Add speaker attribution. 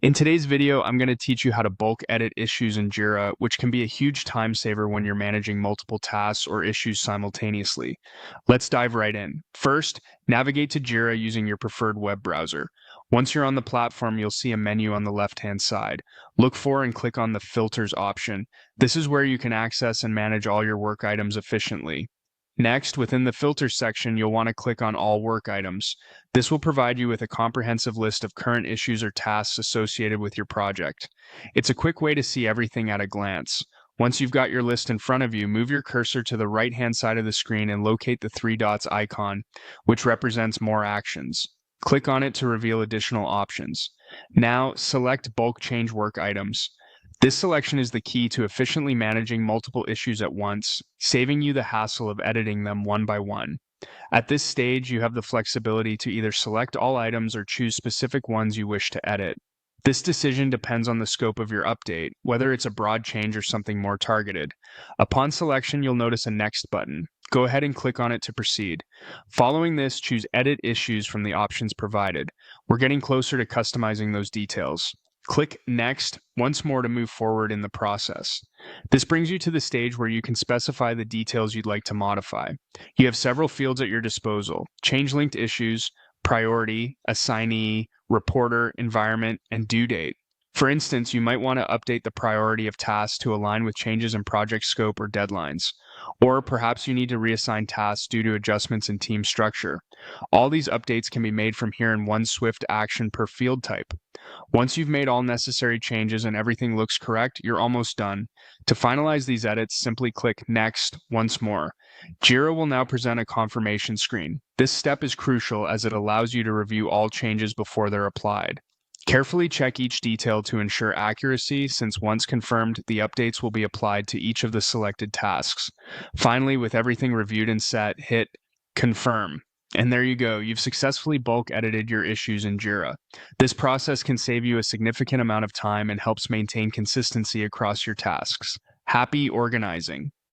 Speaker 1: In today's video, I'm going to teach you how to bulk edit issues in Jira, which can be a huge time saver when you're managing multiple tasks or issues simultaneously. Let's dive right in. First, navigate to Jira using your preferred web browser. Once you're on the platform, you'll see a menu on the left-hand side. Look for and click on the Filters option. This is where you can access and manage all your work items efficiently. Next, within the Filters section, you'll want to click on All Work Items. This will provide you with a comprehensive list of current issues or tasks associated with your project. It's a quick way to see everything at a glance. Once you've got your list in front of you, move your cursor to the right-hand side of the screen and locate the three dots icon, which represents More Actions. Click on it to reveal additional options. Now, select Bulk Change Work Items. This selection is the key to efficiently managing multiple issues at once, saving you the hassle of editing them one by one. At this stage, you have the flexibility to either select all items or choose specific ones you wish to edit. This decision depends on the scope of your update, whether it's a broad change or something more targeted. Upon selection, you'll notice a Next button. Go ahead and click on it to proceed. Following this, choose Edit Issues from the options provided. We're getting closer to customizing those details. Click Next once more to move forward in the process. This brings you to the stage where you can specify the details you'd like to modify. You have several fields at your disposal: change linked issues, priority, assignee, reporter, environment, and due date. For instance, you might want to update the priority of tasks to align with changes in project scope or deadlines. Or perhaps you need to reassign tasks due to adjustments in team structure. All these updates can be made from here in one swift action per field type. Once you've made all necessary changes and everything looks correct, you're almost done. To finalize these edits, simply click Next once more. Jira will now present a confirmation screen. This step is crucial as it allows you to review all changes before they're applied. Carefully check each detail to ensure accuracy, since once confirmed, the updates will be applied to each of the selected tasks. Finally, with everything reviewed and set, hit Confirm. And there you go, you've successfully bulk edited your issues in Jira. This process can save you a significant amount of time and helps maintain consistency across your tasks. Happy organizing!